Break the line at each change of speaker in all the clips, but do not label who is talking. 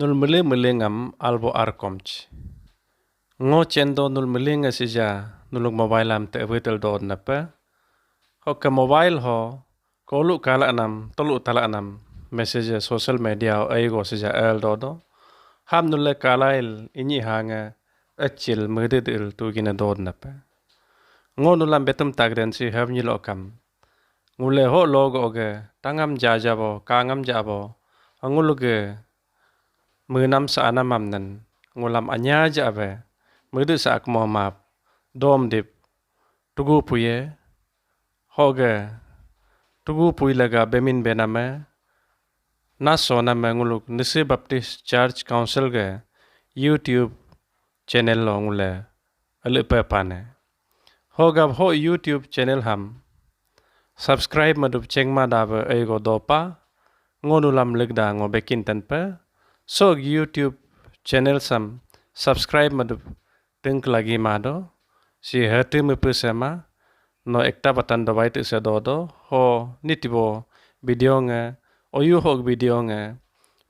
Nul melengam albo arkomch. Ngo chendo nul melenga sija nulung mobile am te betel dod napa. Ho ke mobile ho kolu kala anam tolu tala anam message social media o aigo sija el dodo. Ham nulle kalail inyi hanga acil mededil tu gina dod napa. Ngo nulam betum tagden si have nyi lokam. Ngule ho logo oge tangam jajabo kangam jabo. Anguluge menam sa anamam nan ngulam anya jabe medu sa ak mohmap dom dip tugu puye hoge tugu puy laga bemin bename naso nama nguluk Nyishi Baptist Church Council ge YouTube channel lo ngule alupe pane hoga ho YouTube channel ham subscribe madup chengma dabe ego dopa ngonulam legda ngo bekin tanpa so YouTube channel sam subscribe madup tengk lagi mado si hati mepesema no ekta batan do bait se dodo ho nitibo video nge oyu hok video nge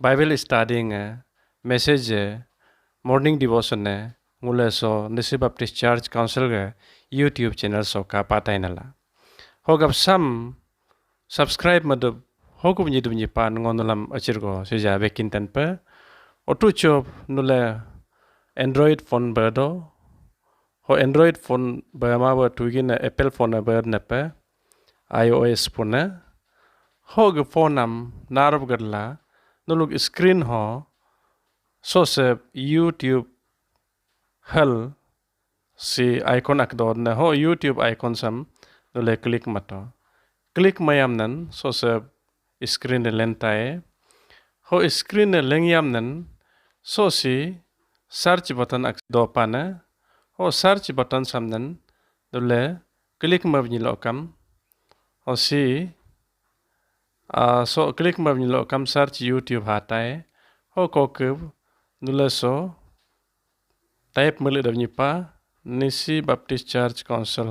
Bible study nge message morning devotion ne ngule so Nyishi Baptist Church Council ge YouTube channel so ka patai nala hogap sam subscribe madup hokup nyidup nyipan ngonulam achirgo sija bekin tanpa otu chop nule Android phone berdo ho Android phone berma ber tugin Apple phone ber nepe iOS phone ho ge phone nam narab gadla nuluk screen ho so se YouTube hal si icon akdod na ho YouTube icon sam nule klik mato klik mayam nan so se screen lentai ho screen lengyam nan so si search button ak dopana ho search button samnan dole klik mabni lokam ho si so klik mabni lokam search YouTube hatai ho kokub dole so type mele davni pa Nyishi Baptist Church Council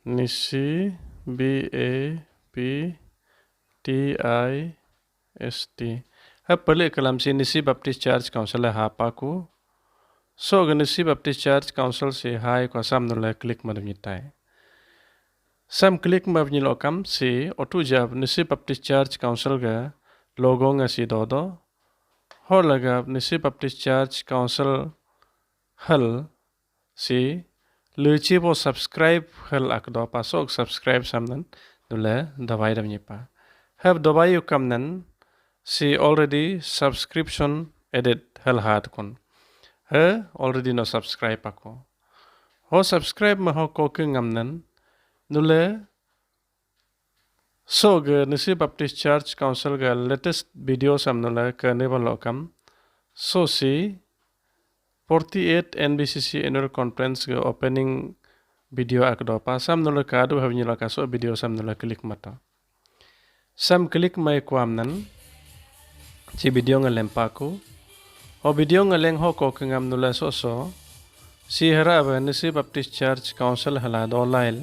Nyishi Baptist ha pale kalam si Nyishi Baptist Church Council ha paku so Nyishi Baptist Church Council si hai ko sam nule klik madami tai sam klik mabni lokam si otu jab Nyishi Baptist Church Council ga logo nga si dodo ho laga Nyishi Baptist Church Council hal si luchi bo subscribe hal ak do pa so subscribe samnan nule dawai damni pa have dawai ukam nan si already subscription edit hal hat kon he already no subscribe ako ho subscribe ma ho ko ngam nan nule so ge Nyishi Baptist Church Council ga latest video sam nule ka ne balokam so si 48 NBCC annual conference ga opening video ak do pa sam nule ka do havni la ka so video sam nule klik mata sam klik mai kwam nan si video nga lempaku o video nga leng ho ko ngam nula so si haraba Nyishi Baptist Church Council hala do lail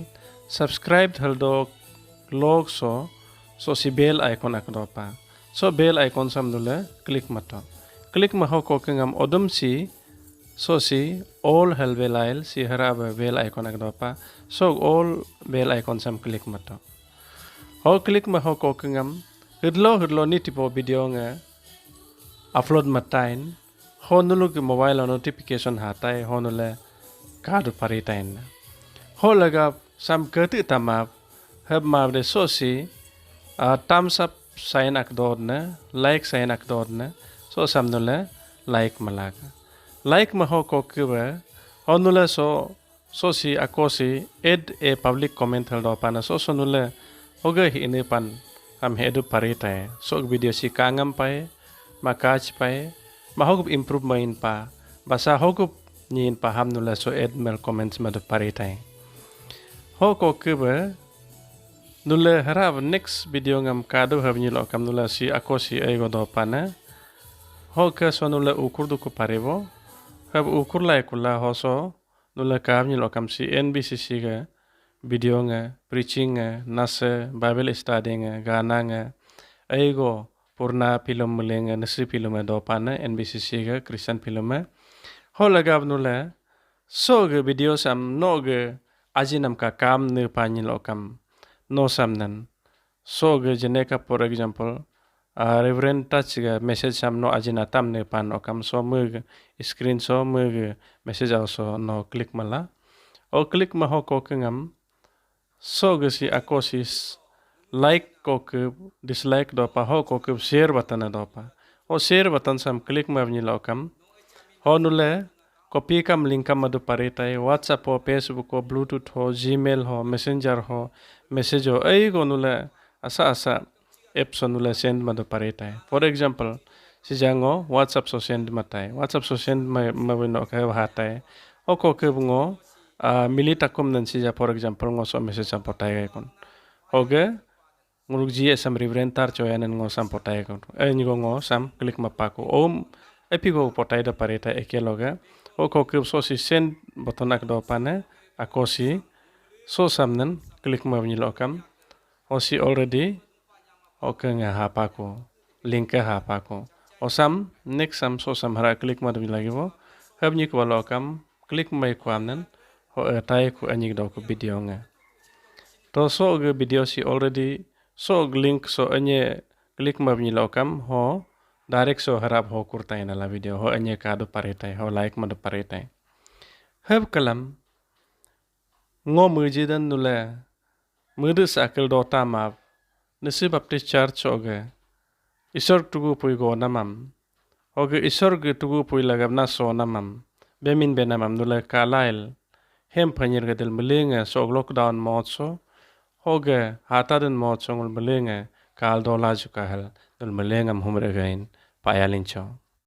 subscribe hal do log so si bell icon ak do pa so bell icon sam nula klik mata klik ma ho ko ngam odum si si all hal belail si haraba bell icon ak do pa so all bell icon sam klik mata ho klik ma ho ko ngam hidlo ni tipo video nga upload matain ho nulu ki mobile notification hatai ho nule kadu paritain ho laga sam kati tamap heb ma de so si thumbs up sign ak dodne like sign ak dodne so sam nule like malaga like ma ho ko kiba ho nule so si ako si add a public comment hal do pana so nule hoga hi ini pan am hedu paritai so video si kangam pai makach pai mahog improve main pa basa hogup nyin pa ham nula so add mail comments madu paritai ho ko kebe nula harab next video ngam kado havni lo kam nula si ako si ego do pana ho ka so nula ukur du ko parebo hab ukur lai kula ho so nula kamni lo kam si NBCC ga video nga preaching nga nase Bible study nga gana nga ego purna film melenga nasi film do pana NBCC ga Christian film ho lagab nula so ge video sam no ge ajinam ka kam ne panil okam no sam nan so ge jeneka for example reverend touch ga message sam no ajina tam ne pan okam so mug screen so mug message also no click mala o click ma ho ko kengam so ge si akosis like ko ke dislike do pa ho ko ke share button do pa o share button sam click ma ni lokam ho nule copy kam link kam madu paritai WhatsApp ho Facebook ho Bluetooth ho Gmail ho Messenger ho message ho ai go nule asa apps nule send madu paritai for example si jango WhatsApp so send matai WhatsApp so send ma wino ka hatai o ko ke bungo militakum nan si ja for example ngo so message sam potai kon oge nguruk ji sam rivrentar choyanen ngo sam potai kon nyigo ngo sam klik mapako epigo potai da pareta ekeloga o ko so si send botonak do pane ako si so samnen klik ma lokam o si already o ke nga hapako link ke hapako o sam next sam so sam hara klik ma lagi bo habni ko lokam klik mai kwamnen ho tai ko anyik do ko video nga to so ge video si already so link so anye klik ma lokam ho direct so harap ho kurtai na la video ho anye ka do paretai ho like ma do paretai heb kalam ngo mujidan nula mudus akil do tamap Nyishi Baptist Church oge isor tugu pui go namam oge isor ge tugu pui lagam na so namam bemin benamam nula kalail hem phanyir gedel melinga so lockdown motso hoge hataden motso ngul melinga kal do laju kahal dul melingam humre gain payalincho